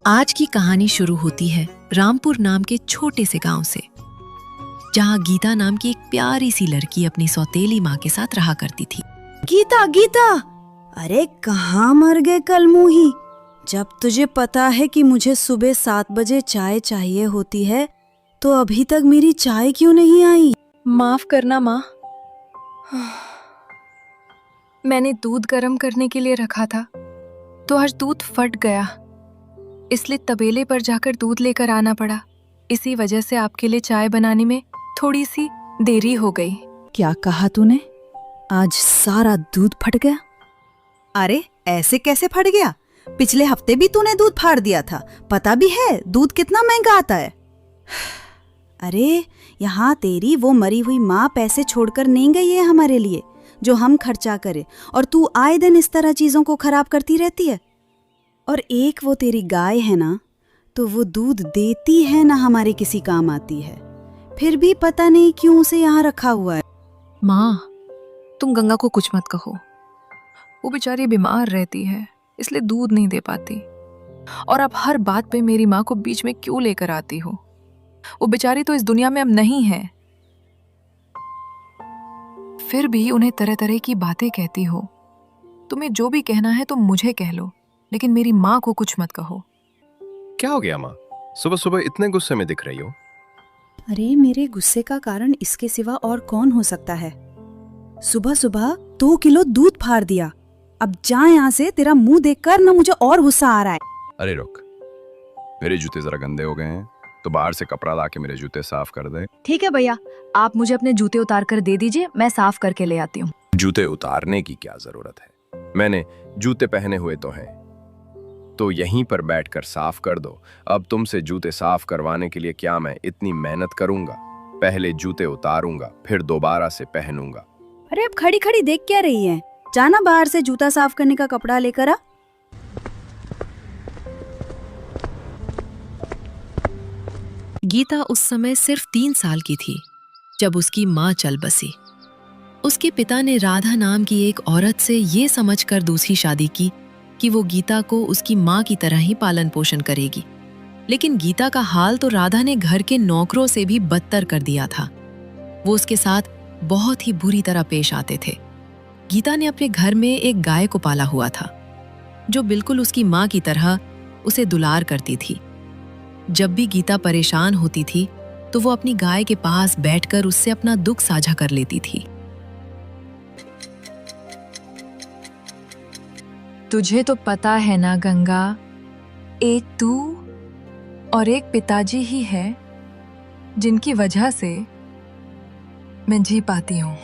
आज की कहानी शुरू होती है रामपुर नाम के छोटे से गांव से, जहां गीता नाम की एक प्यारी सी लड़की अपनी सौतेली माँ के साथ रहा करती थी। गीता गीता, अरे कहाँ मर गए कल मुही? जब तुझे पता है कि मुझे सुबह 7 बजे चाय चाहिए होती है, तो अभी तक मेरी चाय क्यों नहीं आई? माफ करना माँ, मैंने दूध गर्म करने के लिए रखा था तो आज दूध फट गया, इसलिए तबेले पर जाकर दूध लेकर आना पड़ा। इसी वजह से आपके लिए चाय बनाने में थोड़ी सी देरी हो गई। क्या कहा तूने? आज सारा दूध फट गया? अरे ऐसे कैसे फट गया? पिछले हफ्ते भी तूने दूध फाड़ दिया था, पता भी है दूध कितना महंगा आता है। अरे यहाँ तेरी वो मरी हुई माँ पैसे छोड़कर नहीं गई है हमारे लिए जो हम खर्चा करे, और तू आए दिन इस तरह चीजों को खराब करती रहती है। और एक वो तेरी गाय है ना, तो वो दूध देती है ना हमारे किसी काम आती है, फिर भी पता नहीं क्यों उसे यहाँ रखा हुआ है। माँ, तुम गंगा को कुछ मत कहो, वो बेचारी बीमार रहती है इसलिए दूध नहीं दे पाती, और आप हर बात पे मेरी माँ को बीच में क्यों लेकर आती हो? वो बेचारी तो इस दुनिया में अब नहीं है, फिर भी उन्हें तरह तरह की बातें कहती हो। तुम्हें जो भी कहना है तो मुझे कह लो, लेकिन मेरी माँ को कुछ मत कहो। क्या हो गया माँ, सुबह सुबह इतने गुस्से में दिख रही हो? अरे मेरे गुस्से का कारण इसके सिवा और कौन हो सकता है? सुबह सुबह 2 किलो दूध फाड़ दिया। अब जा यहाँ से, तेरा मुंह देखकर ना मुझे और गुस्सा आ रहा है। अरे रुक, मेरे जूते जरा गंदे हो गए हैं, तो बाहर से कपड़ा ला के मेरे जूते साफ कर दे। ठीक है भैया, आप मुझे अपने जूते उतार कर दे दीजिए, मैं साफ करके ले आती हूँ। जूते उतारने की क्या जरूरत है? मैंने जूते पहने हुए तो हैं, तो यहीं पर बैठकर साफ कर दो। अब तुमसे जूते साफ करवाने के लिए क्या मैं इतनी मेहनत करूंगा? पहले जूते उतारूंगा, फिर दोबारा से पहनूंगा। अरे अब खड़ी खड़ी देख क्या रही है? जाना बाहर से जूता साफ करने का कपड़ा लेकर आ। गीता उस समय सिर्फ 3 साल की थी जब उसकी माँ चल बसी। उसके पिता ने राधा नाम की एक औरत से ये समझकर दूसरी शादी की कि वो गीता को उसकी माँ की तरह ही पालन पोषण करेगी। लेकिन गीता का हाल तो राधा ने घर के नौकरों से भी बदतर कर दिया था। वो उसके साथ बहुत ही बुरी तरह पेश आते थे। गीता ने अपने घर में एक गाय को पाला हुआ था जो बिल्कुल उसकी माँ की तरह उसे दुलार करती थी। जब भी गीता परेशान होती थी तो वो अपनी गाय के पास बैठकर उससे अपना दुख साझा कर लेती थी। तुझे तो पता है ना गंगा, एक तू और एक पिताजी ही है जिनकी वजह से मैं जी पाती हूँ,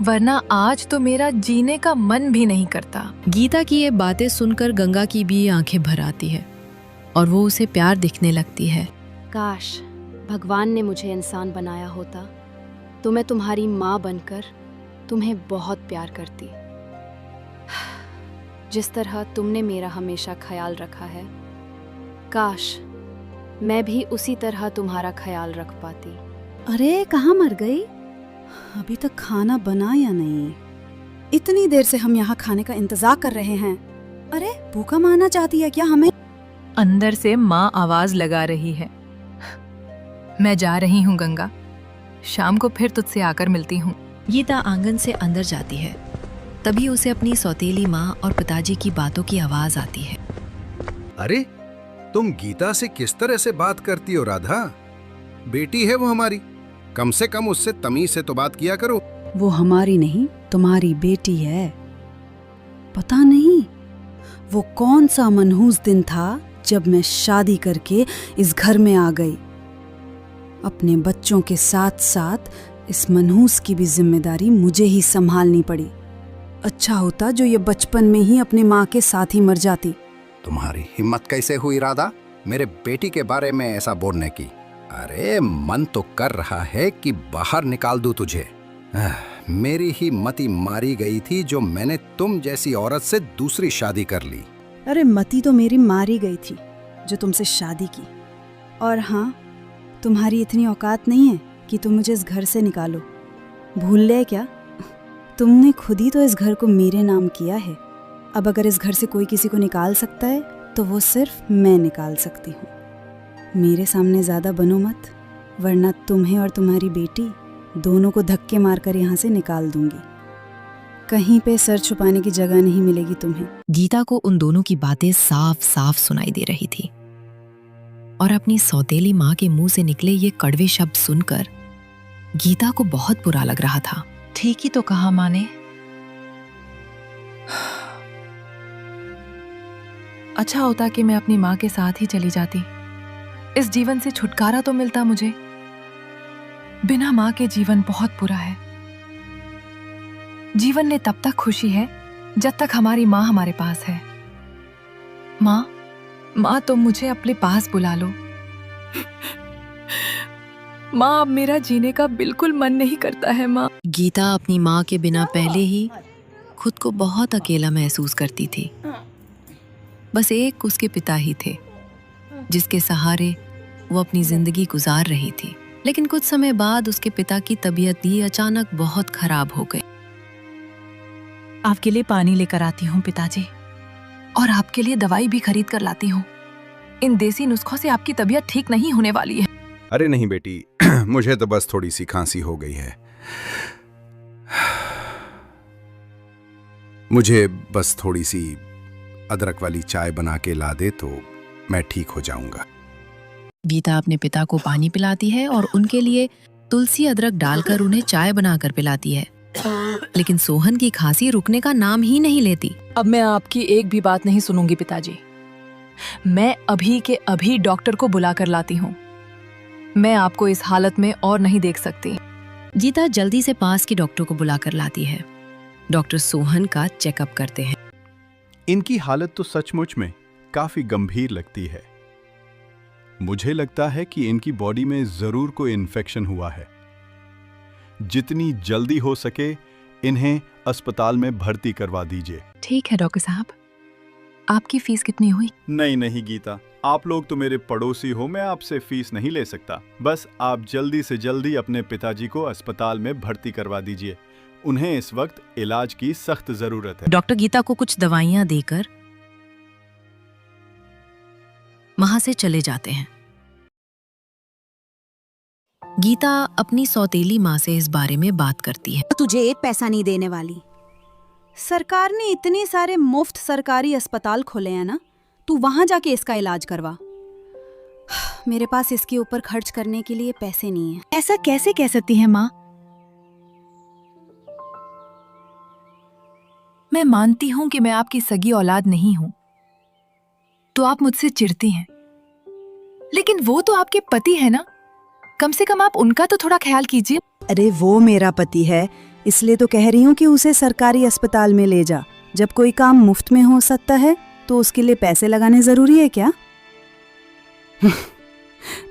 वरना आज तो मेरा जीने का मन भी नहीं करता। गीता की ये बातें सुनकर गंगा की भी आंखें भर आती है और वो उसे प्यार दिखने लगती है। काश भगवान ने मुझे इंसान बनाया होता तो मैं तुम्हारी माँ बनकर तुम्हें बहुत प्यार करती। जिस तरह तुमने मेरा हमेशा ख्याल रखा है, काश मैं भी उसी तरह तुम्हारा ख्याल रख पाती। अरे कहाँ मर गई? अभी तक खाना बना या नहीं? इतनी देर से हम यहाँ खाने का इंतजार कर रहे हैं। अरे भूखा मारना चाहती है क्या हमें? अंदर से माँ आवाज लगा रही है। मैं जा रही हूँ गंगा, शाम को फिर तुझसे आकर मिलती हूँ। गीता आंगन से अंदर जाती है, तभी उसे अपनी सौतेली माँ और पिताजी की बातों की आवाज आती है। अरे तुम गीता से किस तरह से बात करती हो राधा? बेटी है वो हमारी, कम से कम उससे तमीज से तो बात किया करो। वो हमारी नहीं तुम्हारी बेटी है। पता नहीं वो कौन सा मनहूस दिन था जब मैं शादी करके इस घर में आ गई। अपने बच्चों के साथ साथ इस मनहूस की भी जिम्मेदारी मुझे ही संभालनी पड़ी। अच्छा होता जो ये बचपन में ही अपनी माँ के साथ ही मर जाती। तुम्हारी हिम्मत कैसे हुई राधा मेरे बेटी के बारे में ऐसा बोलने की? अरे मन तो कर रहा है कि बाहर निकाल दूं तुझे। मेरी ही मती मारी गई थी जो मैंने तुम जैसी औरत से दूसरी शादी कर ली। अरे मती तो मेरी मारी गई थी जो तुमसे शादी की। और हाँ, तुम्हारी इतनी औकात नहीं है कि तुम मुझे इस घर से निकालो। भूल ले क्या? तुमने खुद ही तो इस घर को मेरे नाम किया है। अब अगर इस घर से कोई किसी को निकाल सकता है तो वो सिर्फ मैं निकाल सकती हूँ। मेरे सामने ज़्यादा बनो मत, वरना तुम्हें और तुम्हारी बेटी दोनों को धक्के मारकर यहाँ से निकाल दूंगी। कहीं पे सर छुपाने की जगह नहीं मिलेगी तुम्हें। गीता को उन दोनों की बातें साफ साफ सुनाई दे रही थी और अपनी सौतेली माँ के मुंह से निकले ये कड़वे शब्द सुनकर गीता को बहुत बुरा लग रहा था। ठीक ही तो कहा माँ ने। अच्छा होता कि मैं अपनी माँ के साथ ही चली जाती, इस जीवन से छुटकारा तो मिलता मुझे। बिना माँ के जीवन बहुत बुरा है। जीवन में तब तक खुशी है जब तक हमारी माँ हमारे पास है। माँ तुम मुझे अपने पास बुला लो। माँ अब मेरा जीने का बिल्कुल मन नहीं करता है माँ। गीता अपनी माँ के बिना पहले ही खुद को बहुत अकेला महसूस करती थी। बस एक उसके पिता ही थे जिसके सहारे वो अपनी जिंदगी गुजार रही थी। लेकिन कुछ समय बाद उसके पिता की तबीयत भी अचानक बहुत खराब हो गई। आपके लिए पानी लेकर आती हूँ पिताजी, और आपके लिए दवाई भी खरीद कर लाती हूँ। इन देसी नुस्खों से आपकी तबीयत ठीक नहीं होने वाली है। अरे नहीं बेटी, मुझे तो बस थोड़ी सी खांसी हो गई है। मुझे बस थोड़ी सी अदरक वाली चाय बना के ला दे तो मैं ठीक हो जाऊंगा। गीता अपने पिता को पानी पिलाती है और उनके लिए तुलसी अदरक डालकर उन्हें चाय बनाकर पिलाती है। लेकिन सोहन की खांसी रुकने का नाम ही नहीं लेती। अब मैं आपकी एक भी बात नहीं सुनूंगी पिताजी। मैं अभी के अभी डॉक्टर को बुला कर लाती हूँ। मैं आपको इस हालत में और नहीं देख सकती। गीता जल्दी से पास के डॉक्टर को बुलाकर लाती है। डॉक्टर सोहन का चेकअप करते हैं। इनकी हालत तो सचमुच में काफी गंभीर लगती है। मुझे लगता है कि इनकी बॉडी में जरूर कोई इन्फेक्शन हुआ है। जितनी जल्दी हो सके इन्हें अस्पताल में भर्ती करवा दीजिए। ठीक है डॉक्टर साहब। आपकी फीस कितनी हुई? नहीं गीता, आप लोग तो मेरे पड़ोसी हो, मैं आपसे फीस नहीं ले सकता। बस आप जल्दी से जल्दी अपने पिताजी को अस्पताल में भर्ती करवा दीजिए। उन्हें इस वक्त इलाज की सख्त जरूरत है। डॉक्टर गीता को कुछ दवाइयां देकर वहां से चले जाते हैं। गीता अपनी सौतेली माँ से इस बारे में बात करती है। तुझे एक पैसा नहीं देने वाली। सरकार ने इतने सारे मुफ्त सरकारी अस्पताल खोले हैं ना, तू वहां जाके इसका इलाज करवा। मेरे पास इसके ऊपर खर्च करने के लिए पैसे नहीं है। ऐसा कैसे कह सकती है माँ? मैं मानती हूं कि मैं आपकी सगी औलाद नहीं हूं, तो आप मुझसे चिढ़ती हैं। लेकिन वो तो आपके पति है ना, कम से कम आप उनका तो थोड़ा ख्याल कीजिए। अरे वो मेरा पति है, इसलिए तो कह रही हूँ कि उसे सरकारी अस्पताल में ले जा। जब कोई काम मुफ्त में हो सकता है तो उसके लिए पैसे लगाने जरूरी है क्या?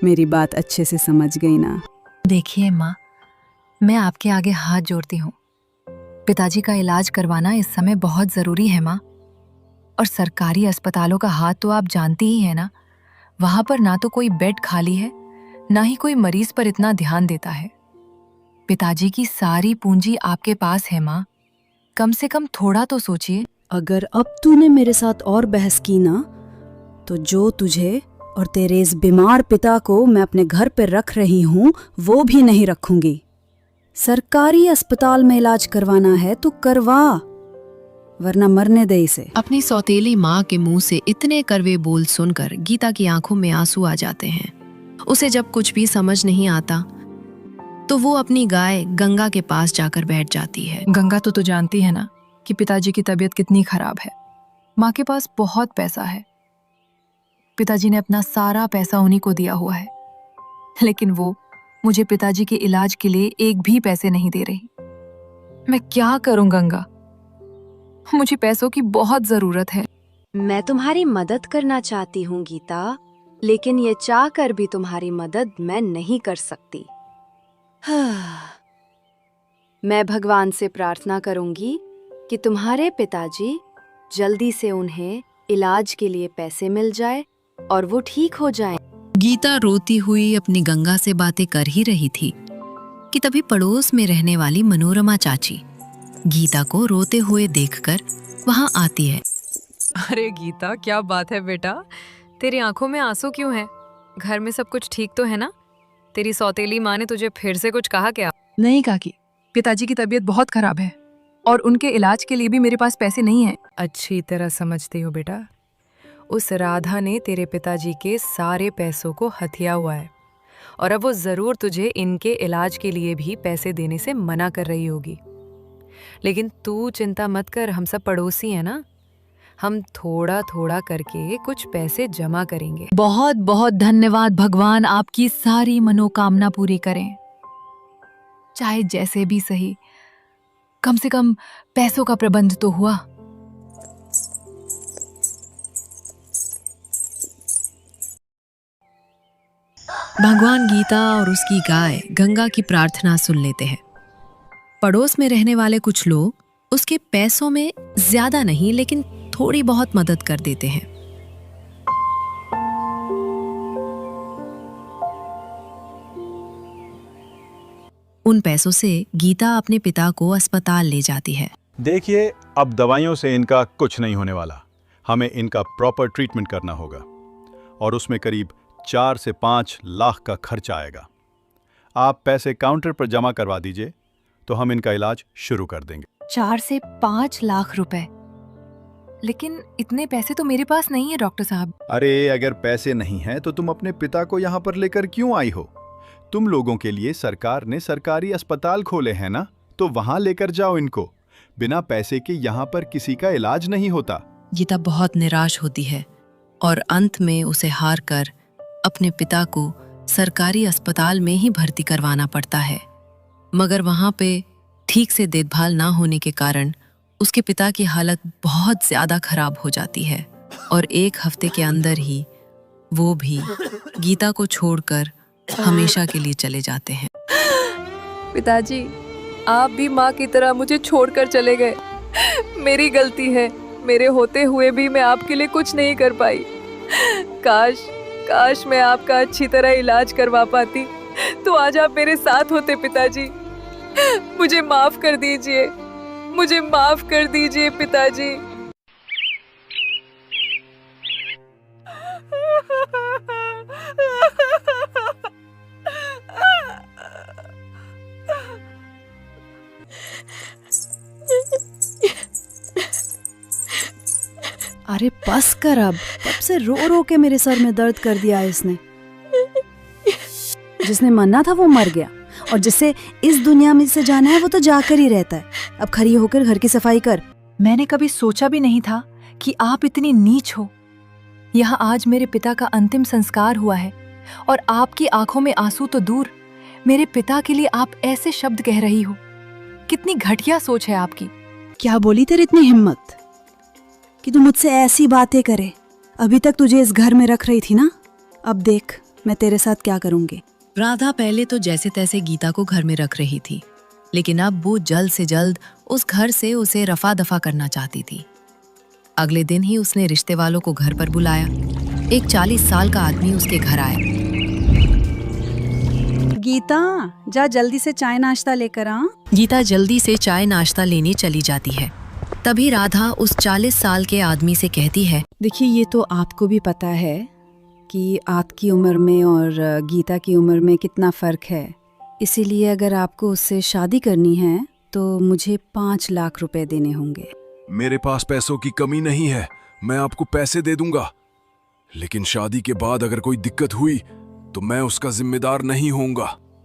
मेरी बात अच्छे से समझ गई ना? देखिए माँ, मैं आपके आगे हाथ जोड़ती हूँ। पिताजी का इलाज करवाना इस समय बहुत जरूरी है माँ। और सरकारी अस्पतालों का हाथ तो आप जानती ही है ना। वहां पर ना तो कोई बेड खाली है, ना ही कोई मरीज पर इतना ध्यान देता है। पिताजी की सारी पूंजी आपके पास है माँ, कम से कम थोड़ा तो सोचिए। अगर अब तूने मेरे साथ और बहस की ना, तो जो तुझे और तेरे इस बीमार पिता को मैं अपने घर पर रख रही हूँ वो भी नहीं रखूंगी। सरकारी अस्पताल में इलाज करवाना है तो करवा, वरना मरने दे इसे। अपनी सौतेली माँ के मुंह से इतने कड़वे बोल सुनकर गीता की आंखों में आंसू आ जाते हैं। उसे जब कुछ भी समझ नहीं आता तो वो अपनी गाय गंगा के पास जाकर बैठ जाती है। गंगा तो जानती है ना कि पिताजी की तबीयत कितनी खराब है। माँ के पास बहुत पैसा है, पिताजी ने अपना सारा पैसा उन्हीं को दिया हुआ है, लेकिन वो मुझे पिताजी के इलाज के लिए एक भी पैसे नहीं दे रही। मैं क्या करूं गंगा? मुझे पैसों की बहुत जरूरत है। मैं तुम्हारी मदद करना चाहती हूँ गीता, लेकिन ये चाह कर भी तुम्हारी मदद मैं नहीं कर सकती। मैं भगवान से प्रार्थना करूंगी कि तुम्हारे पिताजी जल्दी से उन्हें इलाज के लिए पैसे मिल जाए और वो ठीक हो जाएं। गीता रोती हुई अपनी गंगा से बातें कर ही रही थी कि तभी पड़ोस में रहने वाली मनोरमा चाची गीता को रोते हुए देखकर वहां आती है अरे गीता, क्या बात है बेटा, तेरी आंखों में आंसू क्यों है? घर में सब कुछ ठीक तो है ना? तेरी सौतेली माँ ने तुझे फिर से कुछ कहा क्या? नहीं काकी, पिताजी की तबीयत बहुत खराब है और उनके इलाज के लिए भी मेरे पास पैसे नहीं हैं। अच्छी तरह समझती हो बेटा, उस राधा ने तेरे पिताजी के सारे पैसों को हथिया हुआ है और अब वो जरूर तुझे इनके इलाज के लिए भी पैसे देने से मना कर रही होगी। लेकिन तू चिंता मत कर, हम सब पड़ोसी हैं ना, हम थोड़ा थोड़ा करके कुछ पैसे जमा करेंगे। बहुत बहुत धन्यवाद भगवान, आपकी सारी मनोकामना पूरी करें। चाहे जैसे भी सही, कम से कम पैसों का प्रबंध तो हुआ। भगवान गीता और उसकी गाय गंगा की प्रार्थना सुन लेते हैं। पड़ोस में रहने वाले कुछ लोग उसके पैसों में ज्यादा नहीं लेकिन थोड़ी बहुत मदद कर देते हैं। उन पैसों से गीता अपने पिता को अस्पताल ले जाती है। देखिए, अब दवाइयों से इनका कुछ नहीं होने वाला। हमें इनका प्रॉपर ट्रीटमेंट करना होगा और उसमें करीब 4 से 5 लाख का खर्चा आएगा। आप पैसे काउंटर पर जमा करवा दीजिए तो हम इनका इलाज शुरू कर देंगे। 4 से 5 लाख रुपए? लेकिन इतने पैसे तो मेरे पास नहीं है डॉक्टर साहब। अरे, अगर पैसे नहीं हैं तो तुम अपने पिता को यहाँ पर लेकर क्यों आई हो? तुम लोगों के लिए सरकार ने सरकारी अस्पताल खोले हैं ना, तो वहां लेकर जाओ इनको। बिना पैसे के यहाँ पर किसी का इलाज नहीं होता। गीता बहुत निराश होती है और अंत में उसे हार कर अपने पिता को सरकारी अस्पताल में ही भर्ती करवाना पड़ता है। मगर वहां पे ठीक से देखभाल ना होने के कारण उसके पिता की हालत बहुत ज्यादा खराब हो जाती है और 1 हफ्ते के अंदर ही वो भी गीता को छोड़कर हमेशा के लिए चले जाते हैं। पिताजी, आप भी माँ की तरह मुझे छोड़कर चले गए। मेरी गलती है, मेरे होते हुए भी मैं आपके लिए कुछ नहीं कर पाई। काश मैं आपका अच्छी तरह इलाज करवा पाती तो आज आप मेरे साथ होते। पिताजी, मुझे माफ कर दीजिए, मुझे माफ कर दीजिए पिताजी। अरे बस कर अब, तब से रो रो के मेरे सर में दर्द कर दिया है इसने। जिसने मरना था वो मर गया और जिसे इस दुनिया में से जाना है वो तो जाकर ही रहता है। अब खड़ी होकर घर की सफाई कर। मैंने कभी सोचा भी नहीं था कि आप इतनी नीच हो। यहाँ आज मेरे पिता का अंतिम संस्कार हुआ है और आपकी आंखों में आंसू तो दूर, मेरे पिता के लिए आप ऐसे शब्द कह रही हो। कितनी घटिया सोच है आपकी। क्या बोली तेरी इतनी हिम्मत कि तू मुझसे ऐसी बातें करे? अभी तक तुझे इस घर में रख रही थी ना, अब देख मैं तेरे साथ क्या करूंगी। राधा पहले तो जैसे तैसे गीता को घर में रख रही थी, लेकिन अब वो जल्द से जल्द उस घर से उसे रफा दफा करना चाहती थी। अगले दिन ही उसने रिश्ते वालों को घर पर बुलाया। एक 40 साल का आदमी उसके घर आया। गीता, जा जल्दी से चाय नाश्ता लेकर आ। गीता जल्दी से चाय नाश्ता लेने चली जाती है। तभी राधा उस 40 साल के आदमी से कहती है, देखिए ये तो आपको भी पता है कि आपकी उम्र में और गीता की उम्र में कितना फ़र्क है, इसीलिए अगर आपको उससे शादी करनी है तो मुझे 5 लाख रुपए देने होंगे। मेरे पास पैसों की कमी नहीं है, मैं आपको पैसे दे दूंगा, लेकिन शादी के बाद अगर कोई दिक्कत हुई तो मैं उसका जिम्मेदार नहीं होऊंगा।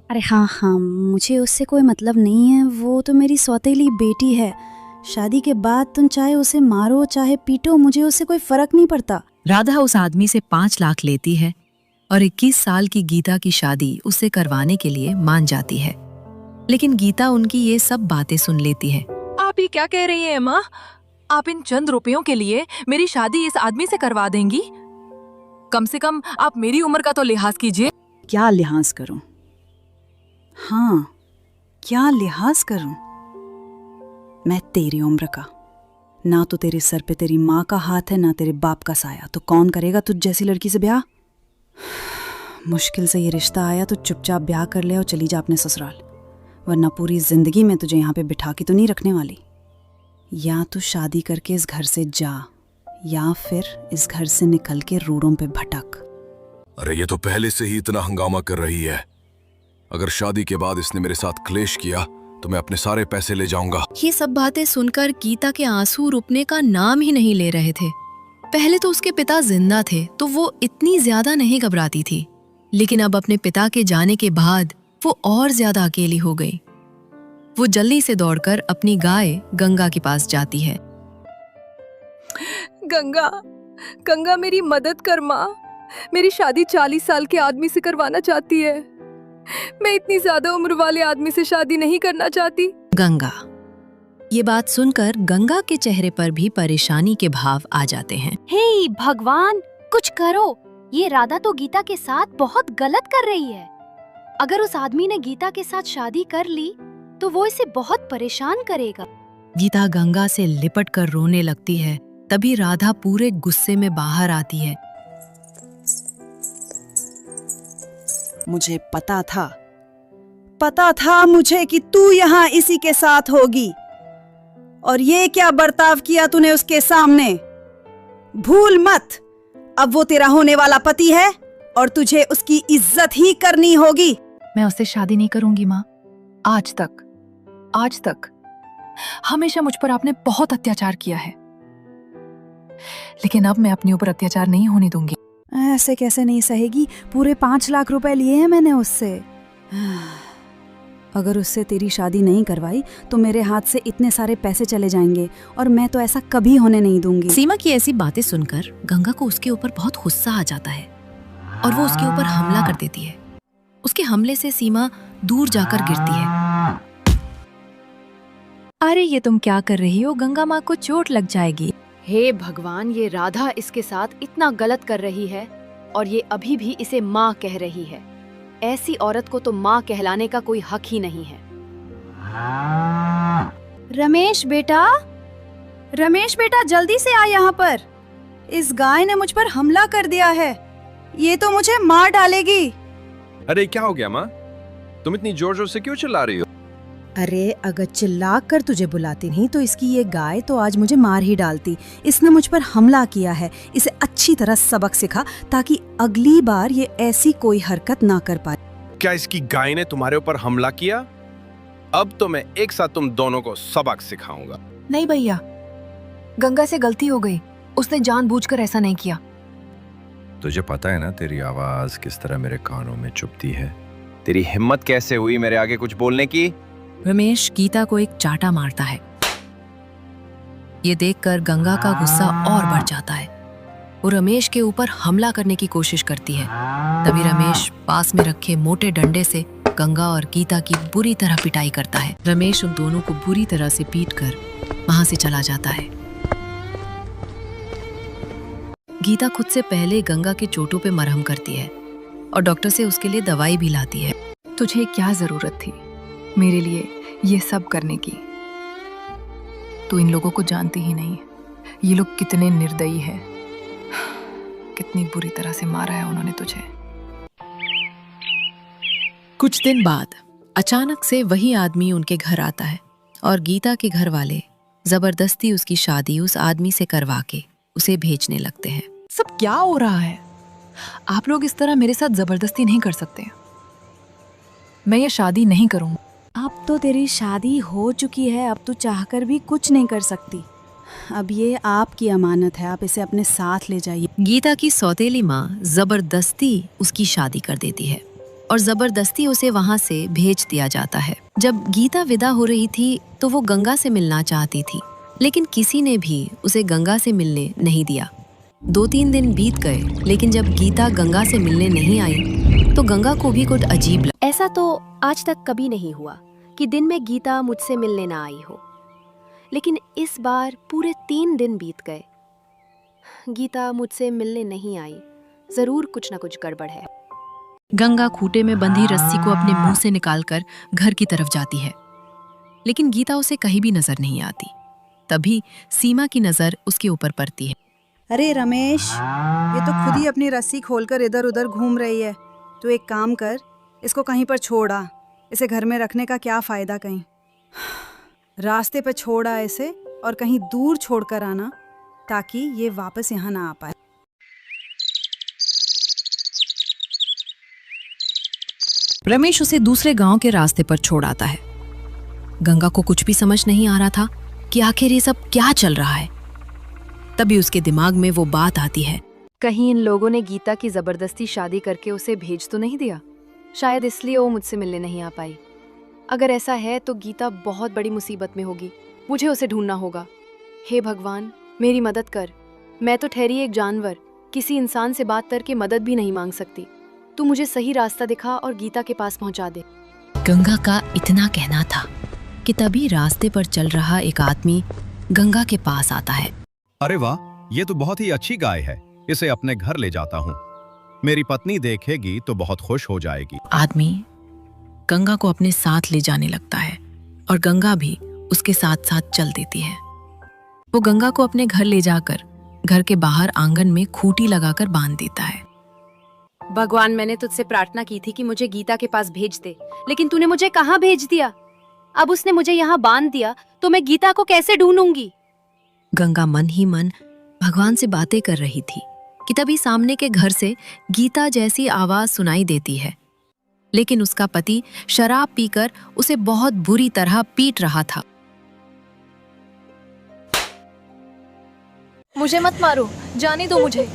अरे हाँ, मुझे उससे कोई मतलब नहीं है, वो तो मेरी सौतेली बेटी है। शादी के बाद तुम चाहे उसे मारो चाहे पीटो, मुझे उससे कोई फर्क नहीं पड़ता। राधा उस आदमी से 5 लाख लेती है और 21 साल की गीता की शादी उससे करवाने के लिए मान जाती है। लेकिन गीता उनकी ये सब बातें सुन लेती है। आप ये क्या कह रही हैं माँ? आप इन चंद रुपयों के लिए मेरी शादी इस आदमी से करवा देंगी? कम से कम आप मेरी उम्र का तो लिहाज कीजिए। क्या लिहाज करूं? हाँ, क्या लिहाज करूं? मैं तेरी उम्र का, ना तो तेरे सर पे तेरी माँ का हाथ है ना तेरे बाप का साया, तो कौन करेगा तुझ जैसी लड़की से ब्याह? मुश्किल से ये रिश्ता आया तो चुपचाप ब्याह कर ले और चली जा अपने ससुराल, वरना पूरी जिंदगी में तुझे यहाँ पे बिठा के तो नहीं रखने वाली। या तू शादी करके इस घर से जा या फिर इस घर से निकल के रोडों पे भटक। अरे ये तो पहले से ही इतना हंगामा कर रही है। अगर शादी के बाद इसने मेरे साथ क्लेश किया तो मैं अपने सारे पैसे ले जाऊंगा। ये सब बातें सुनकर गीता के आंसू रुकने का नाम ही नहीं ले रहे थे। पहले तो उसके पिता जिंदा थे तो वो इतनी ज्यादा नहीं घबराती थी, लेकिन अब अपने पिता के जाने के बाद वो और ज्यादा अकेली हो गई। वो जल्दी से दौड़कर अपनी गाय गंगा के पास जाती है। गंगा, गंगा मेरी मदद कर माँ। मेरी शादी 40 साल के आदमी से करवाना चाहती है। मैं इतनी ज्यादा उम्र वाले आदमी से शादी नहीं करना चाहती। गंगा। ये बात सुनकर गंगा के चेहरे पर भी परेशानी के भाव आ जाते हैं। हे भगवान, कुछ करो। ये राधा तो गीता के साथ बहुत गलत कर रही है। अगर उस आदमी ने गीता के साथ शादी कर ली तो वो इसे बहुत परेशान करेगा। गीता गंगा से लिपट कर रोने लगती है। तभी राधा पूरे गुस्से में बाहर आती है। मुझे पता था मुझे कि तू यहाँ इसी के साथ होगी। और ये क्या बर्ताव किया तूने उसके सामने? भूल मत, अब वो तेरा होने वाला पति है और तुझे उसकी इज्जत ही करनी होगी। मैं उससे शादी नहीं करूंगी माँ। आज तक हमेशा मुझ पर आपने बहुत अत्याचार किया है, लेकिन अब मैं अपने ऊपर अत्याचार नहीं होने दूंगी। ऐसे कैसे नहीं सहेगी? पूरे 5 लाख रुपए लिए हैं मैंने उससे। अगर उससे तेरी शादी नहीं करवाई तो मेरे हाथ से इतने सारे पैसे चले जाएंगे और मैं तो ऐसा कभी होने नहीं दूंगी। सीमा की ऐसी बातें सुनकर गंगा को उसके ऊपर बहुत गुस्सा आ जाता है और वो उसके ऊपर हमला कर देती है। उसके हमले से सीमा दूर जाकर गिरती है। अरे ये तुम क्या कर रही हो? गंगा माँ को चोट लग जाएगी। हे भगवान, ये राधा इसके साथ इतना गलत कर रही है और ये अभी भी इसे माँ कह रही है। ऐसी औरत को तो माँ कहलाने का कोई हक ही नहीं है। रमेश बेटा जल्दी से आ यहाँ पर। इस गाय ने मुझ पर हमला कर दिया है। ये तो मुझे मार डालेगी। अरे क्या हो गया माँ? तुम इतनी जोर जोर से क्यों चिल्ला रही हो? अरे अगर चिल्ला कर तुझे बुलाती नहीं तो इसकी ये गाय तो आज मुझे मार ही डालती। इसने मुझ पर हमला किया है। इसे अच्छी तरह सबक सिखा ताकि अगली बार ये ऐसी कोई हरकत ना कर पाए। क्या इसकी गाय ने तुम्हारे ऊपर हमला किया? अब तो मैं एक साथ तुम दोनों को सबक सिखाऊंगा। नहीं भैया, गंगा से गलती हो गई। उसने जानबूझकर ऐसा नहीं किया। तुझे पता है ना तेरी आवाज किस तरह मेरे कानों में चुभती है। तेरी हिम्मत कैसे हुई मेरे आगे कुछ बोलने की? रमेश गीता को एक चाटा मारता है। ये देखकर गंगा का गुस्सा और बढ़ जाता है। वो रमेश के ऊपर हमला करने की कोशिश करती है। तभी रमेश पास में रखे मोटे डंडे से गंगा और गीता की बुरी तरह पिटाई करता है। रमेश उन दोनों को बुरी तरह से पीटकर वहां से चला जाता है। गीता खुद से पहले गंगा के चोटों पे मरहम करती है और डॉक्टर से उसके लिए दवाई भी लाती है। तुझे क्या जरूरत थी मेरे लिए ये सब करने की? तू इन लोगों को जानती ही नहीं। ये लोग कितने निर्दयी हैं। कितनी बुरी तरह से मारा है उन्होंने तुझे। कुछ दिन बाद अचानक से वही आदमी उनके घर आता है और गीता के घर वाले जबरदस्ती उसकी शादी उस आदमी से करवा के उसे भेजने लगते हैं। सब क्या हो रहा है? आप लोग इस तरह मेरे साथ जबरदस्ती नहीं कर सकते। मैं ये शादी नहीं करूंगा। अब तो तेरी शादी हो चुकी है। अब तू चाहकर भी कुछ नहीं कर सकती। अब ये आपकी अमानत है, आप इसे अपने साथ ले जाइए। गीता की सौतेली माँ जबरदस्ती उसकी शादी कर देती है और जबरदस्ती उसे वहां से भेज दिया जाता है। जब गीता विदा हो रही थी तो वो गंगा से मिलना चाहती थी, लेकिन किसी ने भी उसे गंगा से मिलने नहीं दिया। 2-3 दिन बीत गए, लेकिन जब गीता गंगा से मिलने नहीं आई तो गंगा को भी कुछ अजीब लगा। ऐसा तो आज तक कभी नहीं हुआ कि दिन में गीता मुझसे मिलने ना आई हो, लेकिन इस बार पूरे 3 दिन बीत गए। गीता मुझसे मिलने नहीं आई। जरूर कुछ ना कुछ गड़बड़ है। गंगा खूंटे में बंधी रस्सी को अपने मुंह से निकालकर घर की तरफ जाती है, लेकिन गीता उसे कहीं भी नजर नहीं आती। तभी सीमा की नजर उसके ऊपर पड़ती है। अरे रमेश, ये तो खुद ही अपनी रस्सी खोलकर इधर उधर घूम रही है। तू एक काम कर, इसको कहीं पर छोड़ा। इसे घर में रखने का क्या फायदा? कहीं रास्ते पे छोड़ा इसे और कहीं दूर छोड़कर आना। ताकि ये वापस यहाँ ना आ पाए। रमेश उसे दूसरे गांव के रास्ते पर छोड़ आता है। गंगा को कुछ भी समझ नहीं आ रहा था कि आखिर ये सब क्या चल रहा है। तभी उसके दिमाग में वो बात आती है, कहीं इन लोगों ने गीता की जबरदस्ती शादी करके उसे भेज तो नहीं दिया? शायद इसलिए वो मुझसे मिलने नहीं आ पाई। अगर ऐसा है तो गीता बहुत बड़ी मुसीबत में होगी। मुझे उसे ढूंढना होगा। हे भगवान, मेरी मदद कर। मैं तो ठहरी एक जानवर, किसी इंसान से बात करके मदद भी नहीं मांग सकती। तू मुझे सही रास्ता दिखा और गीता के पास पहुंचा दे। गंगा का इतना कहना था कि तभी रास्ते पर चल रहा एक आदमी गंगा के पास आता है। अरे वाह, ये तो बहुत ही अच्छी गाय है। इसे अपने घर ले जाता हूँ। मेरी पत्नी देखेगी तो बहुत खुश हो जाएगी। आदमी गंगा को अपने साथ ले जाने लगता है और गंगा भी उसके साथ साथ चल देती है। वो गंगा को अपने घर ले जाकर घर के बाहर आंगन में खूंटी लगाकर बांध देता है। भगवान, मैंने तुझसे प्रार्थना की थी कि मुझे गीता के पास भेज दे, लेकिन तूने मुझे कहाँ भेज दिया? अब उसने मुझे यहाँ बांध दिया तो मैं गीता को कैसे ढूंढूंगी? गंगा मन ही मन भगवान से बातें कर रही थी कि तभी सामने के घर से गीता जैसी आवाज सुनाई देती है। लेकिन उसका पति शराब पीकर उसे बहुत बुरी तरह पीट रहा था। मुझे मत मारो, जाने दो मुझे।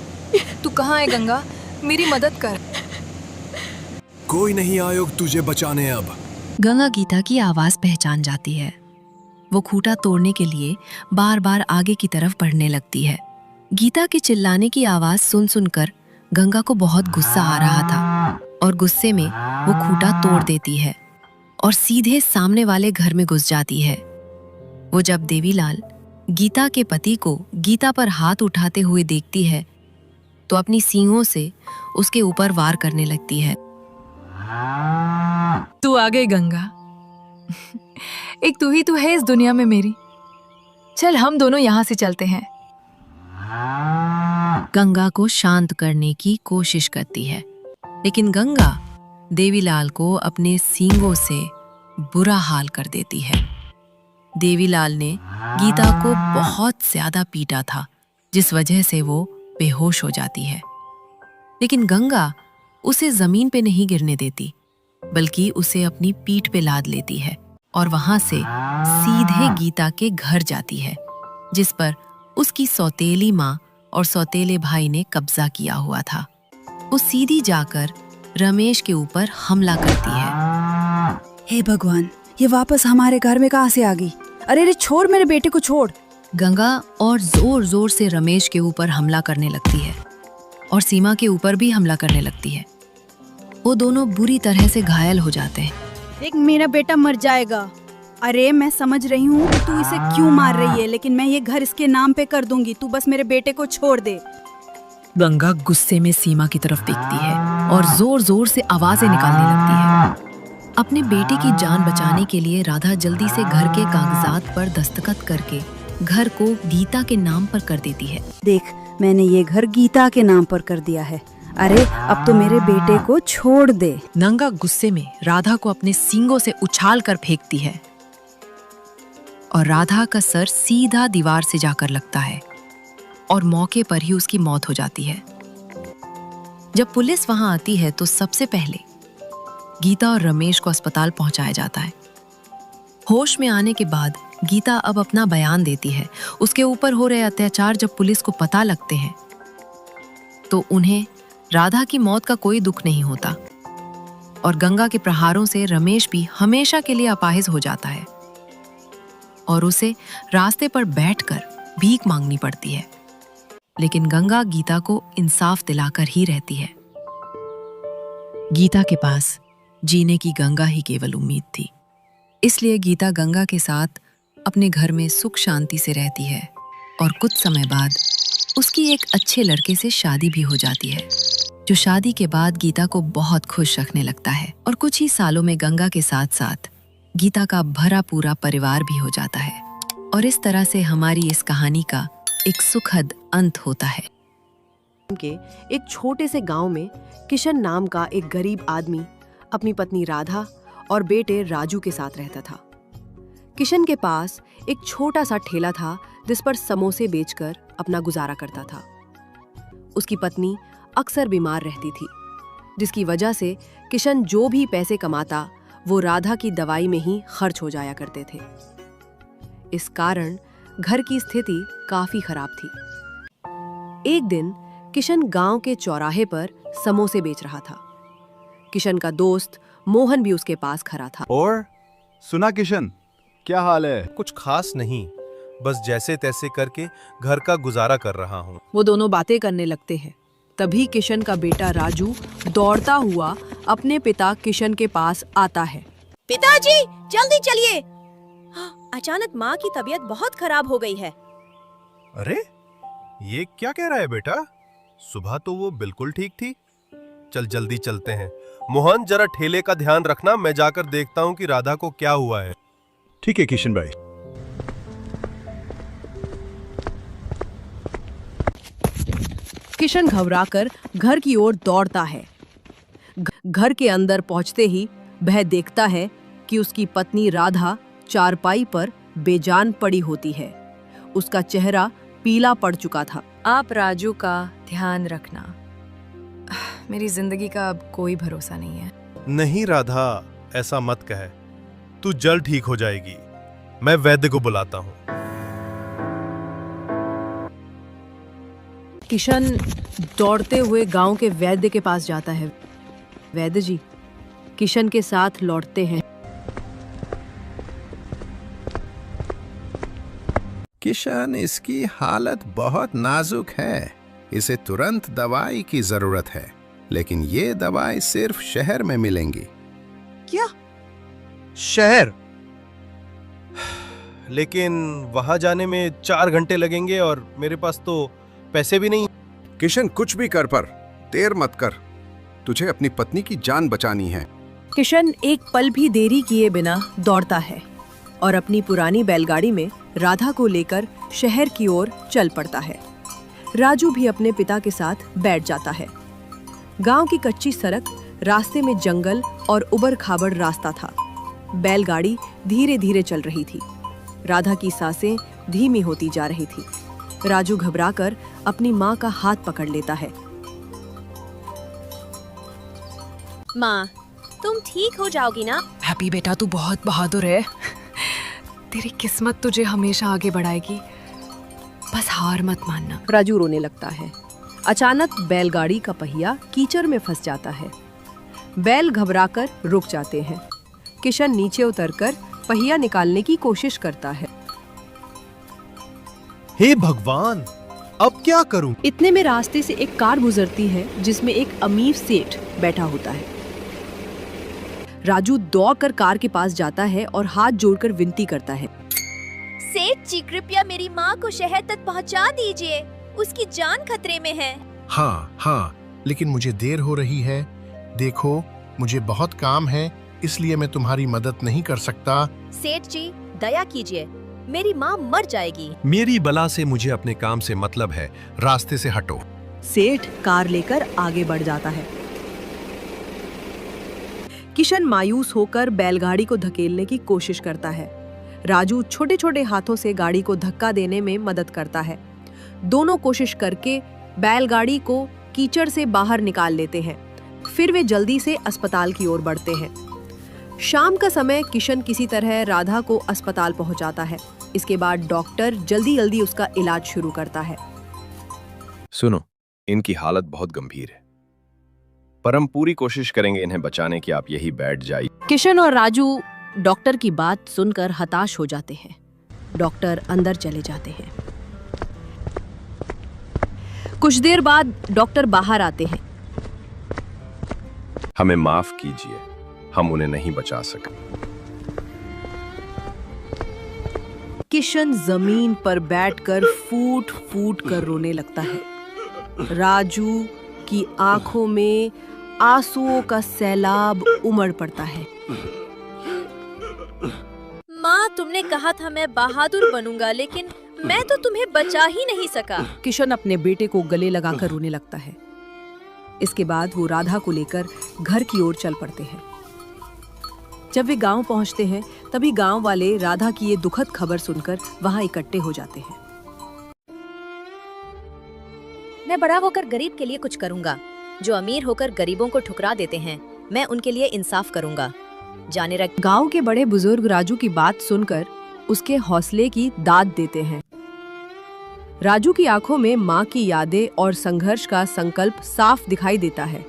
तू कहाँ है गंगा? मेरी मदद कर। कोई नहीं आयोग तुझे बचाने अब। गंगा गीता की आवाज पहचान जाती है। वो खूंटा तोड़ने के लिए बार बार आगे की तरफ बढ़ने लगती है। गीता के चिल्लाने की आवाज सुन सुनकर गंगा को बहुत गुस्सा आ रहा था और गुस्से में वो खूंटा तोड़ देती है और सीधे सामने वाले घर में घुस जाती है। वो जब देवीलाल गीता के पति को गीता पर हाथ उठाते हुए देखती है तो अपनी सींगों से उसके ऊपर वार करने लगती है। तू आ गई गंगा। एक तू ही तू है इस दुनिया में मेरी। चल हम दोनों यहाँ से चलते हैं। गंगा को शांत करने की कोशिश करती है, लेकिन गंगा देवीलाल को अपने सींगों से बुरा हाल कर देती है। देवीलाल ने गीता को बहुत ज्यादा पीटा था, जिस वजह से वो बेहोश हो जाती है। लेकिन गंगा उसे जमीन पे नहीं गिरने देती, बल्कि उसे अपनी पीठ पे लाद लेती है और वहां से सीधे गीता के घर जाती है, जिस पर उसकी सौतेली माँ और सौतेले भाई ने कब्जा किया हुआ था। वो सीधी जाकर रमेश के ऊपर हमला करती है। हे भगवान, ये वापस हमारे घर में कहाँ से आ गई? अरे रे, छोड़ मेरे बेटे को, छोड़। गंगा और जोर जोर से रमेश के ऊपर हमला करने लगती है और सीमा के ऊपर भी हमला करने लगती है। वो दोनों बुरी तरह से घायल हो जाते हैं। देख, मेरा बेटा मर जाएगा। अरे मैं समझ रही हूँ कि तू इसे क्यों मार रही है, लेकिन मैं ये घर इसके नाम पे कर दूंगी। तू बस मेरे बेटे को छोड़ दे। गंगा गुस्से में सीमा की तरफ देखती है और जोर जोर से आवाजें निकालने लगती है। अपने बेटे की जान बचाने के लिए राधा जल्दी से घर के कागजात पर दस्तखत करके घर को गीता के नाम पर कर देती है। देख, मैंने ये घर गीता के नाम पर कर दिया है। अरे अब तो मेरे बेटे को छोड़ दे। गंगा गुस्से में राधा को अपने सींगों से उछाल कर फेंकती है और राधा का सर सीधा दीवार से जाकर लगता है और मौके पर ही उसकी मौत हो जाती है। जब पुलिस वहां आती है तो सबसे पहले गीता और रमेश को अस्पताल पहुंचाया जाता है। होश में आने के बाद गीता अब अपना बयान देती है। उसके ऊपर हो रहे अत्याचार जब पुलिस को पता लगते हैं तो उन्हें राधा की मौत का कोई दुख नहीं होता और गंगा के प्रहारों से रमेश भी हमेशा के लिए अपाहिज हो जाता है और उसे रास्ते पर बैठकर भीख मांगनी पड़ती है। लेकिन गंगा गीता को इंसाफ दिलाकर ही रहती है। गीता के पास जीने की गंगा ही केवल उम्मीद थी, इसलिए गीता गंगा के साथ अपने घर में सुख शांति से रहती है और कुछ समय बाद उसकी एक अच्छे लड़के से शादी भी हो जाती है, जो शादी के बाद गीता को बहुत खुश रखने लगता है। और कुछ ही सालों में गंगा के साथ साथ गीता का भरा पूरा परिवार भी हो जाता है और इस तरह से हमारी इस कहानी का एक सुखद अंत होता है। के एक छोटे से गांव में किशन नाम का एक गरीब आदमी अपनी पत्नी राधा और बेटे राजू के साथ रहता था। किशन के पास एक छोटा सा ठेला था जिस पर समोसे बेचकर अपना गुजारा करता था। उसकी पत्नी अक्सर बीमार रहती थी, जिसकी वजह से किशन जो भी पैसे कमाता वो राधा की दवाई में ही खर्च हो जाया करते थे। इस कारण घर की स्थिति काफी खराब थी। एक दिन किशन गांव के चौराहे पर समोसे बेच रहा था। किशन का दोस्त मोहन भी उसके पास खड़ा था। और सुना किशन, क्या हाल है? कुछ खास नहीं, बस जैसे तैसे करके घर का गुजारा कर रहा हूँ। वो दोनों बातें करने लगते हैं। तभी किशन का बेटा राजू दौड़ता हुआ अपने पिता किशन के पास आता है। पिताजी, जल्दी चलिए, अचानक माँ की तबीयत बहुत खराब हो गई है। अरे ये क्या कह रहा है बेटा? सुबह तो वो बिल्कुल ठीक थी। चल जल्दी चलते हैं। मोहन, जरा ठेले का ध्यान रखना, मैं जाकर देखता हूँ कि राधा को क्या हुआ है। ठीक है किशन भाई। किशन घबराकर घर की ओर दौड़ता है। घर के अंदर पहुंचते ही वह देखता है कि उसकी पत्नी राधा चारपाई पर बेजान पड़ी होती है। उसका चेहरा पीला पड़ चुका था। आप राजू का ध्यान रखना। मेरी जिंदगी का अब कोई भरोसा नहीं है। नहीं राधा, ऐसा मत कह, तू जल्द ठीक हो जाएगी। मैं वैद्य को बुलाता हूँ। किशन दौड़ते हुए गांव के वैद्य के पास जाता है। वैद्य जी किशन के साथ लौटते हैं। किशन, इसकी हालत बहुत नाजुक है। इसे तुरंत दवाई की जरूरत है, लेकिन ये दवाई सिर्फ शहर में मिलेंगी। क्या? शहर? लेकिन वहां जाने में 4 घंटे लगेंगे और मेरे पास तो पैसे भी नहीं। किशन, कुछ भी कर, पर देर मत कर। तुझे अपनी पत्नी की जान बचानी है। किशन एक पल भी देरी किए बिना दौड़ता है और अपनी पुरानी बैलगाड़ी में राधा को लेकर शहर की ओर चल पड़ता है। राजू भी अपने पिता के साथ बैठ जाता है। गांव की कच्ची सड़क, रास्ते में जंगल और उबड़ खाबड़ रास्ता था। बैलगाड़ी धीरे धीरे चल रही थी। राधा की सांसें धीमी होती जा रही थी। राजू घबराकर अपनी माँ का हाथ पकड़ लेता है। माँ, तुम ठीक हो जाओगी ना? हैप्पी बेटा, तू बहुत बहादुर है। तेरी किस्मत तुझे हमेशा आगे बढ़ाएगी, बस हार मत मानना। राजू रोने लगता है। अचानक बैलगाड़ी का पहिया कीचड़ में फंस जाता है। बैल घबराकर रुक जाते हैं। किशन नीचे उतरकर पहिया निकालने की कोशिश करता है। हे भगवान, अब क्या करूं? इतने में रास्ते से एक कार गुजरती है जिसमें एक अमीर सेठ बैठा होता है। राजू दौड़कर कार के पास जाता है और हाथ जोड़कर विनती करता है। सेठ जी, कृपया मेरी माँ को शहर तक पहुँचा दीजिए, उसकी जान खतरे में है। हाँ, लेकिन मुझे देर हो रही है। देखो, मुझे बहुत काम है, इसलिए मैं तुम्हारी मदद नहीं कर सकता। सेठ जी, दया कीजिए, मेरी माँ मर जाएगी। मेरी बला से मुझे अपने काम से मतलब है, रास्ते से हटो। सेठ कार लेकर आगे बढ़ जाता है। किशन मायूस होकर बैलगाड़ी को धकेलने की कोशिश करता है। राजू छोटे छोटे हाथों से गाड़ी को धक्का देने में मदद करता है। दोनों कोशिश करके बैलगाड़ी को कीचड़ से बाहर निकाल लेते हैं। फिर वे जल्दी से अस्पताल की ओर बढ़ते हैं। शाम का समय किशन किसी तरह राधा को अस्पताल पहुंचाता है। इसके बाद डॉक्टर जल्दी जल्दी उसका इलाज शुरू करता है। सुनो, इनकी हालत बहुत गंभीर है, पर हम पूरी कोशिश करेंगे इन्हें बचाने की। आप यही बैठ जाइए। किशन और राजू डॉक्टर की बात सुनकर हताश हो जाते हैं। डॉक्टर अंदर चले जाते हैं। कुछ देर बाद डॉक्टर बाहर आते हैं। हमें माफ कीजिए, हम उन्हें नहीं बचा सके। किशन जमीन पर बैठकर फूट फूट कर रोने लगता है। राजू की आंखों में आंसुओं का सैलाब उमड़ पड़ता है। माँ, तुमने कहा था मैं बहादुर बनूंगा, लेकिन मैं तो तुम्हें बचा ही नहीं सका। किशन अपने बेटे को गले लगाकर रोने लगता है। इसके बाद वो राधा को लेकर घर की ओर चल पड़ते हैं। जब वे गांव पहुंचते हैं, तभी गांव वाले राधा की ये दुखद खबर सुनकर वहां इकट्ठे हो जाते हैं। मैं बड़ा होकर गरीब के लिए कुछ करूंगा। जो अमीर होकर गरीबों को ठुकरा देते हैं, मैं उनके लिए इंसाफ करूंगा। जाने रख। गांव के बड़े बुजुर्ग राजू की बात सुनकर उसके हौसले की दाद देते हैं। राजू की आंखों में मां की यादें और संघर्ष का संकल्प साफ दिखाई देता है।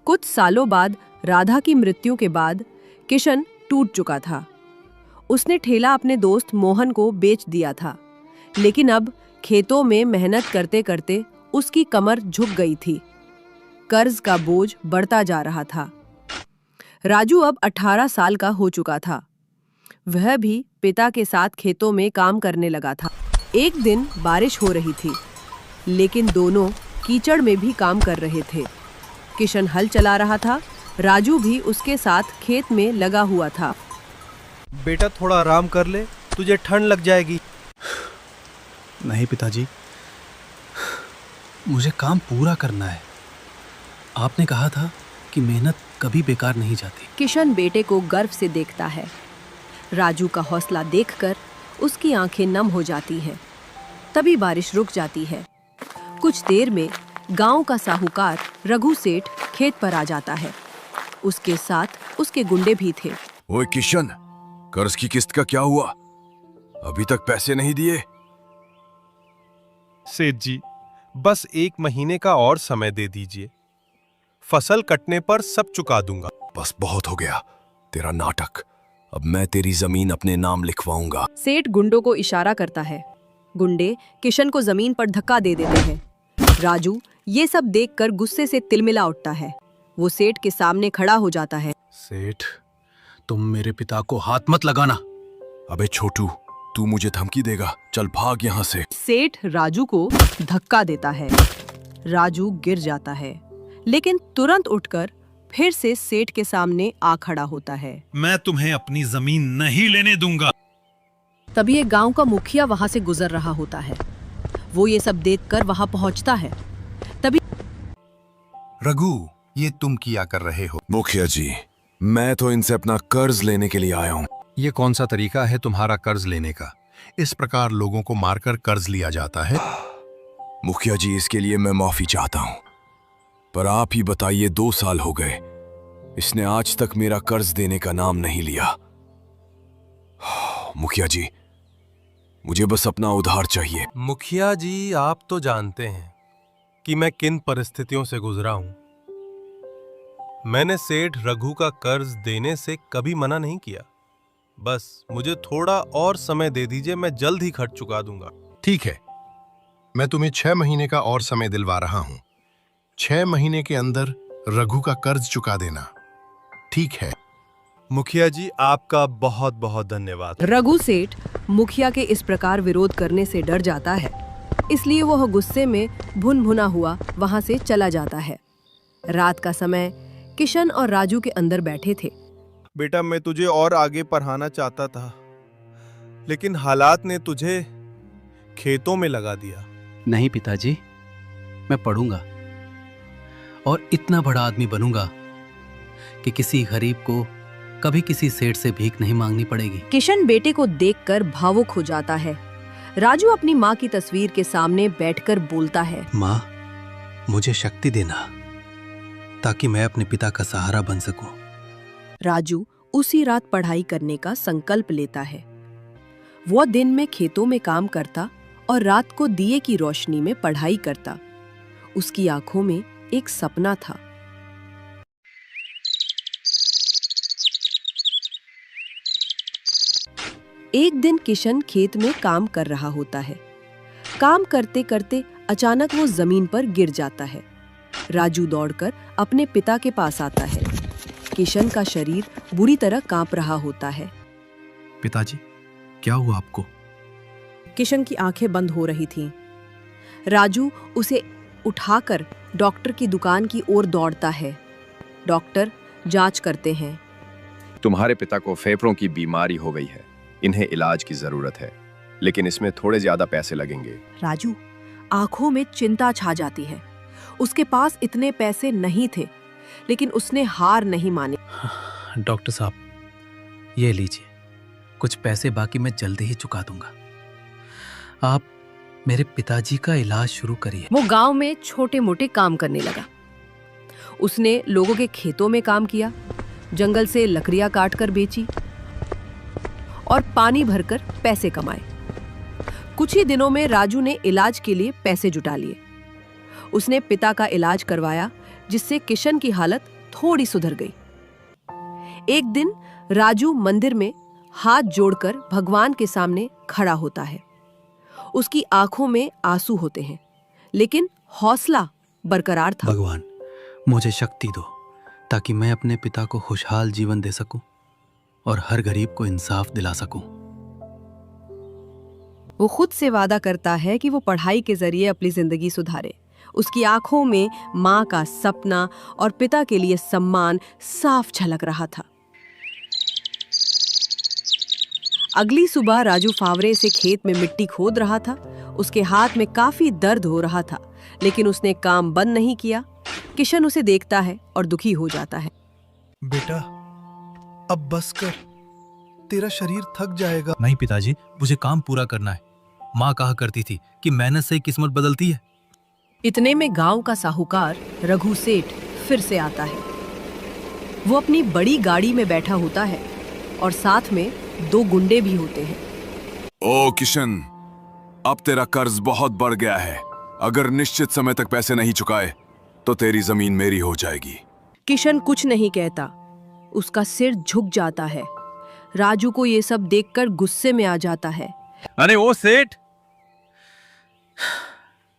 कुछ सालों बाद राधा की मृत्यु के बाद किशन टूट चुका था। उसने ठेला अपने दोस्त मोहन को बेच दिया था, लेकिन अब खेतों में मेहनत करते करते उसकी कमर झुक गई थी। कर्ज का बोझ बढ़ता जा रहा था। राजू अब 18 साल का हो चुका था। वह भी पिता के साथ खेतों में काम करने लगा था। एक दिन बारिश हो रही थी, लेकिन दोनों कीचड़ में भी काम कर रहे थे। किशन हल चला रहा था, राजू भी उसके साथ खेत में लगा हुआ था। बेटा थोड़ा आराम कर ले, तुझे ठंड लग जाएगी। नहीं पिताजी, मुझे काम पूरा करना है। आपने कहा था कि मेहनत कभी बेकार नहीं जाती। किशन बेटे को गर्व से देखता है। राजू का हौसला देखकर उसकी आंखें नम हो जाती हैं। तभी बारिश रुक जाती है। कुछ देर में गांव का साहूकार रघु सेठ खेत पर आ जाता है। उसके साथ उसके गुंडे भी थे। ओए किशन, कर्ज की किस्त का क्या हुआ? अभी तक पैसे नहीं दिए? सेठ जी, बस 1 महीने का और समय दे दीजिए। फसल कटने पर सब चुका दूंगा। बस बहुत हो गया तेरा नाटक। अब मैं तेरी जमीन अपने नाम लिखवाऊंगा। सेठ गुंडों को इशारा करता है। गुंडे किशन को जमीन पर धक्का दे देते हैं। राजू ये सब देखकर गुस्से से तिलमिला उठता है। वो सेठ के सामने खड़ा हो जाता है। सेठ, तुम मेरे पिता को हाथ मत लगाना। अबे छोटू, तू मुझे धमकी देगा? चल भाग यहाँ से। सेठ राजू को धक्का देता है। राजू गिर जाता है, लेकिन तुरंत उठकर फिर से सेठ के सामने आ खड़ा होता है। मैं तुम्हें अपनी जमीन नहीं लेने दूंगा। तभी एक गांव का मुखिया वहां से गुजर रहा होता है। वो ये सब देखकर वहां पहुंचता है। तभी रघु, ये तुम किया कर रहे हो? मुखिया जी, मैं तो इनसे अपना कर्ज लेने के लिए आया हूँ। ये कौन सा तरीका है तुम्हारा कर्ज लेने का? इस प्रकार लोगों को मारकर कर्ज लिया जाता है? मुखिया जी, इसके लिए मैं माफी चाहता हूँ, पर आप ही बताइए, 2 साल हो गए, इसने आज तक मेरा कर्ज देने का नाम नहीं लिया। मुखिया जी, मुझे बस अपना उधार चाहिए। मुखिया जी, आप तो जानते हैं कि मैं किन परिस्थितियों से गुजरा हूं। मैंने सेठ रघु का कर्ज देने से कभी मना नहीं किया। बस मुझे थोड़ा और समय दे दीजिए, मैं जल्द ही खर्च चुका दूंगा। ठीक है, मैं तुम्हें 6 महीने का और समय दिलवा रहा हूं। 6 महीने के अंदर रघु का कर्ज चुका देना, ठीक है? मुखिया जी, आपका बहुत बहुत धन्यवाद। रघु सेठ मुखिया के इस प्रकार विरोध करने से डर जाता है, इसलिए वह गुस्से में भुन-भुना हुआ वहां से चला जाता है। रात का समय किशन और राजू के अंदर बैठे थे। बेटा, मैं तुझे और आगे पढ़ाना चाहता था, लेकिन हालात ने तुझे खेतों में लगा दिया। नहीं पिताजी, मैं पढ़ूंगा और इतना बड़ा आदमी बनूंगा कि किसी गरीब को कभी किसी सेठ से भीख नहीं मांगनी पड़ेगी। किशन बेटे को देखकर भावुक हो जाता है। राजू अपनी माँ की तस्वीर के सामने बैठकर बोलता है, माँ, मुझे शक्ति देना ताकि मैं अपने पिता का सहारा बन सकूं। राजू उसी रात पढ़ाई करने का संकल्प लेता है। वह दिन में खेतों में काम करता और रात को दिए की रोशनी में पढ़ाई करता। उसकी आंखों में एक सपना था। एक दिन किशन खेत में काम कर रहा होता है। काम करते करते अचानक वो जमीन पर गिर जाता है। राजू दौड़कर अपने पिता के पास आता है। किशन का शरीर बुरी तरह कांप रहा होता है। पिताजी, क्या हुआ आपको? किशन की आंखें बंद हो रही थीं। राजू उसे उठाकर डॉक्टर की दुकान की ओर दौड़ता है। डॉक्टर जांच करते हैं। तुम्हारे पिता को फेफड़ों की बीमारी हो गई है, इन्हें इलाज की जरूरत है, लेकिन इसमें थोड़े ज्यादा पैसे लगेंगे। राजू आंखों में चिंता छा जाती है। उसके पास इतने पैसे नहीं थे, लेकिन उसने हार नहीं मानी। डॉक्टर साहब, ये लीजिए, कुछ पैसे बाकी मैं जल्दी ही चुका दूंगा। आप मेरे पिताजी का इलाज शुरू करिए। वो गांव में छोटे मोटे काम करने लगा। उसने लोगों के खेतों में काम किया, जंगल से लकड़ियां काट कर बेची और पानी भरकर पैसे कमाए। कुछ ही दिनों में राजू ने इलाज के लिए पैसे जुटा लिए। उसने पिता का इलाज करवाया, जिससे किशन की हालत थोड़ी सुधर गई। एक दिन राजू मंदिर में हाथ जोड़कर भगवान के सामने खड़ा होता है। उसकी आंखों में आंसू होते हैं, लेकिन हौसला बरकरार था। भगवान, मुझे शक्ति दो ताकि मैं अपने पिता को खुशहाल जीवन दे सकूं और हर गरीब को इंसाफ दिला सकूं। वो खुद से वादा करता है कि वो पढ़ाई के जरिए अपनी जिंदगी सुधारे। उसकी आंखों में मां का सपना और पिता के लिए सम्मान साफ झलक रहा था। अगली सुबह राजू फावरे से खेत में मिट्टी खोद रहा था। उसके हाथ में काफी दर्द हो रहा था, लेकिन उसने काम बंद नहीं किया। किशन उसे देखता है और दुखी हो जाता है। बेटा, अब बस कर, तेरा शरीर थक जाएगा। नहीं पिताजी, मुझे काम पूरा करना है। माँ कहा करती थी कि मेहनत से ही किस्मत बदलती है। इतने में गांव का साहूकार रघु सेठ फिर से आता है। वो अपनी बड़ी गाड़ी में बैठा होता है और साथ में 2 गुंडे भी होते हैं। ओ किशन, अब तेरा कर्ज बहुत बढ़ गया है। अगर निश्चित समय तक पैसे नहीं चुकाए तो तेरी जमीन मेरी हो जाएगी। किशन कुछ नहीं कहता, उसका सिर झुक जाता है। राजू को ये सब देखकर गुस्से में आ जाता है। अरे ओ सेठ,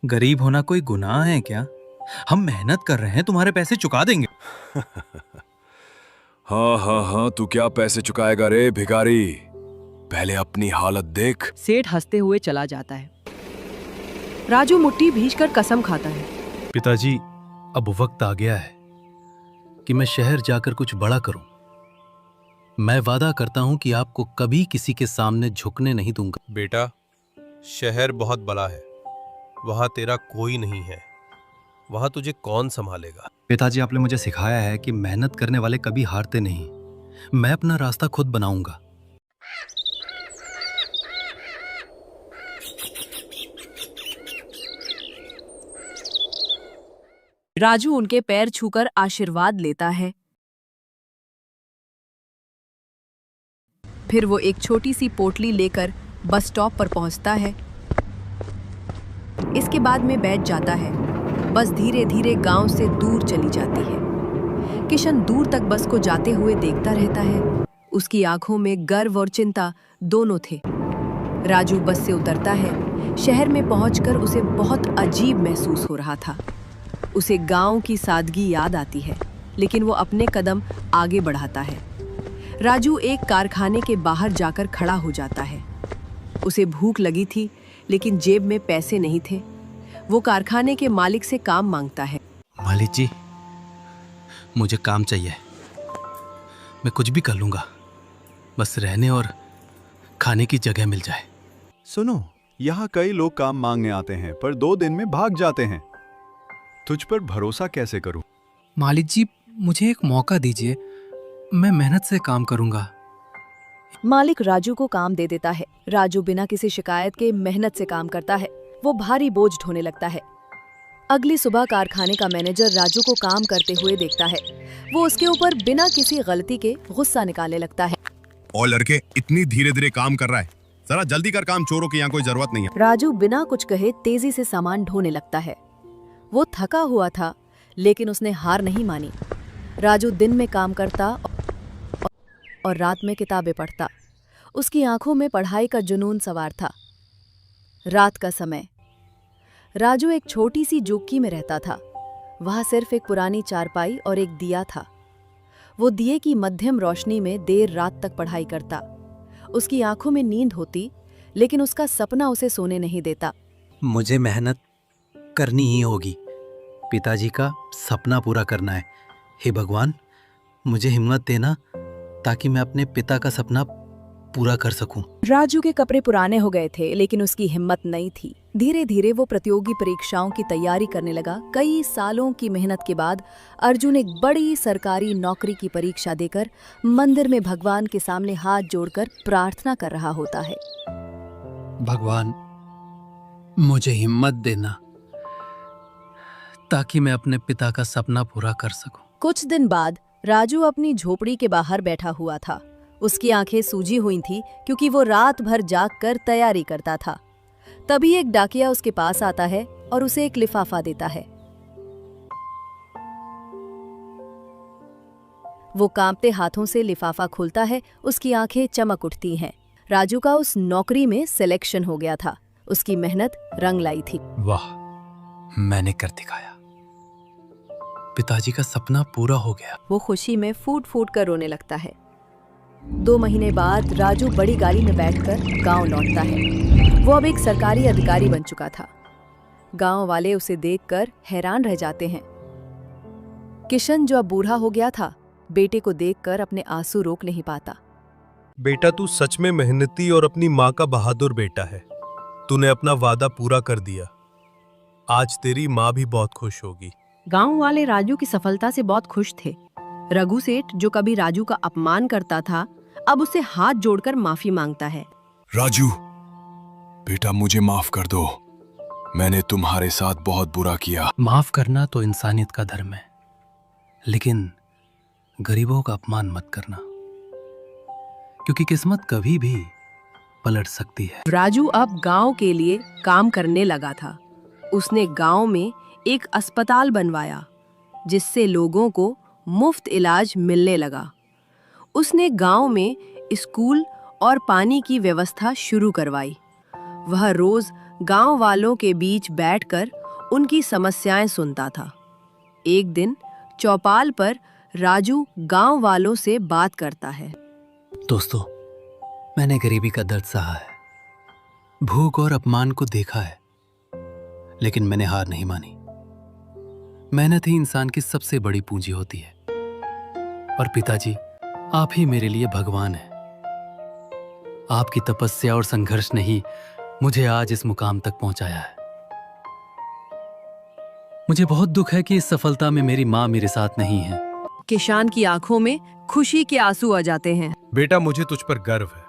गरीब होना कोई गुनाह है क्या? हम मेहनत कर रहे हैं, तुम्हारे पैसे चुका देंगे। हाँ, तू क्या पैसे चुकाएगा रे भिखारी? पहले अपनी हालत देख। सेठ हंसते हुए चला जाता है। राजू मुट्ठी भींचकर कसम खाता है। पिताजी, अब वक्त आ गया है कि मैं शहर जाकर कुछ बड़ा करूं। मैं वादा करता हूं कि आपको कभी किसी के सामने झुकने नहीं दूंगा। बेटा, शहर बहुत बड़ा है, वहां तेरा कोई नहीं है, वहां तुझे कौन संभालेगा? पिताजी, आपने मुझे सिखाया है कि मेहनत करने वाले कभी हारते नहीं। मैं अपना रास्ता खुद बनाऊंगा। राजू उनके पैर छूकर आशीर्वाद लेता है। फिर वो एक छोटी सी पोटली लेकर बस स्टॉप पर पहुंचता है। इसके बाद में बैठ जाता है। बस धीरे धीरे गांव से दूर चली जाती है। किशन दूर तक बस को जाते हुए देखता रहता है। उसकी आंखों में गर्व और चिंता दोनों थे। राजू बस से उतरता है। शहर में पहुंचकर उसे बहुत अजीब महसूस हो रहा था। उसे गांव की सादगी याद आती है, लेकिन वो अपने कदम आगे बढ़ाता है। राजू एक कारखाने के बाहर जाकर खड़ा हो जाता है। उसे भूख लगी थी, लेकिन जेब में पैसे नहीं थे। वो कारखाने के मालिक से काम मांगता है। मालिक जी, मुझे काम चाहिए। मैं कुछ भी कर लूंगा, बस रहने और खाने की जगह मिल जाए। सुनो, यहाँ कई लोग काम मांगने आते हैं पर 2 दिन में भाग जाते हैं। तुझ पर भरोसा कैसे करूं? मालिक जी, मुझे एक मौका दीजिए, मैं मेहनत से काम करूंगा। मालिक राजू को काम दे देता है। राजू बिना किसी शिकायत के मेहनत से काम करता है। वो भारी बोझ ढोने लगता है। अगली सुबह कारखाने का मैनेजर राजू को काम करते हुए देखता है। वो उसके ऊपर बिना किसी गलती के गुस्सा निकालने लगता है। ओ लड़के, इतनी धीरे धीरे काम कर रहा है, जरा जल्दी कर काम, चोरों की यहाँ कोई जरूरत नहीं है। राजू बिना कुछ कहे तेजी से सामान ढोने लगता है। वो थका हुआ था, लेकिन उसने हार नहीं मानी। राजू दिन में काम करता और रात में किताबें पढ़ता। उसकी आंखों में पढ़ाई का जुनून सवार था। रात का समय। राजू एक छोटी सी झुग्गी में रहता था। वहां सिर्फ एक पुरानी चारपाई और एक दिया था। वो दिए की मध्यम रोशनी में देर रात तक पढ़ाई करता। उसकी आंखों में नींद होती, लेकिन उसका सपना उसे सोने नहीं देता। मुझे मेहनत करनी ही होगी। पिताजी का सपना पूरा करना है। हे भगवान, मुझे हिम्मत देना ताकि मैं अपने पिता का सपना पूरा कर सकूं। राजू के कपड़े पुराने हो गए थे, लेकिन उसकी हिम्मत नहीं थी। धीरे धीरे वो प्रतियोगी परीक्षाओं की तैयारी करने लगा। कई सालों की मेहनत के बाद अर्जुन एक बड़ी सरकारी नौकरी की परीक्षा देकर मंदिर में भगवान के सामने हाथ जोड़कर प्रार्थना कर रहा होता है। भगवान, मुझे हिम्मत देना ताकि मैं अपने पिता का सपना पूरा कर सकूं। कुछ दिन बाद राजू अपनी झोपड़ी के बाहर बैठा हुआ था। उसकी आंखें सूजी हुई थी क्योंकि वो रात भर जागकर तैयारी करता था। तभी एक डाकिया उसके पास आता है और उसे एक लिफाफा देता है। वो कांपते हाथों से लिफाफा खोलता है। उसकी आंखें चमक उठती हैं। राजू का उस नौकरी में सिलेक्शन हो गया था। उसकी मेहनत रंग लाई थी। वाह, मैंने कर दिखाया। पिताजी का सपना पूरा हो गया। वो खुशी में फूट फूट कर रोने लगता है। 2 महीने बाद राजू बड़ी गाड़ी में बैठकर गांव लौटता है। वो अब एक सरकारी अधिकारी बन चुका था। गांव वाले उसे देखकर हैरान रह जाते हैं। किशन, जो अब बूढ़ा हो गया था, बेटे को देखकर अपने आंसू रोक नहीं पाता। बेटा, तू सच में मेहनती और अपनी माँ का बहादुर बेटा है। तूने अपना वादा पूरा कर दिया। आज तेरी माँ भी बहुत खुश होगी। गांव वाले राजू की सफलता से बहुत खुश थे। रघु सेठ, जो कभी राजू का अपमान करता था, अब उसे हाथ जोड़कर माफी मांगता है। राजू बेटा, मुझे माफ कर दो। मैंने तुम्हारे साथ बहुत बुरा किया। माफ करना तो इंसानियत का धर्म है, लेकिन गरीबों का अपमान मत करना, क्योंकि किस्मत कभी भी पलट सकती है। राजू अब गांव के लिए काम करने लगा था। उसने गांव में एक अस्पताल बनवाया, जिससे लोगों को मुफ्त इलाज मिलने लगा। उसने गांव में स्कूल और पानी की व्यवस्था शुरू करवाई। वह रोज गांव वालों के बीच बैठकर उनकी समस्याएं सुनता था। एक दिन चौपाल पर राजू गांव वालों से बात करता है। दोस्तों, मैंने गरीबी का दर्द सहा है, भूख और अपमान को देखा है, लेकिन मैंने हार नहीं मानी। मेहनत ही इंसान की सबसे बड़ी पूंजी होती है। और पिताजी, आप ही मेरे लिए भगवान हैं। आपकी तपस्या और संघर्ष ने ही मुझे आज इस मुकाम तक पहुंचाया है। मुझे बहुत दुख है कि इस सफलता में मेरी माँ मेरे साथ नहीं है। किशन की आंखों में खुशी के आंसू आ जाते हैं। बेटा, मुझे तुझ पर गर्व है।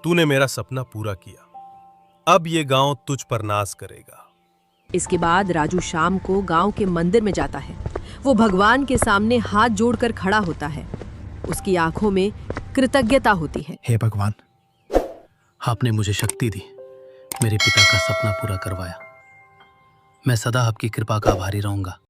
तूने मेरा सपना पूरा किया। अब ये गांव तुझ पर नाज करेगा। इसके बाद राजू शाम को गांव के मंदिर में जाता है। वो भगवान के सामने हाथ जोड़कर खड़ा होता है। उसकी आंखों में कृतज्ञता होती है। हे भगवान, आपने मुझे शक्ति दी, मेरे पिता का सपना पूरा करवाया। मैं सदा आपकी कृपा का आभारी रहूंगा।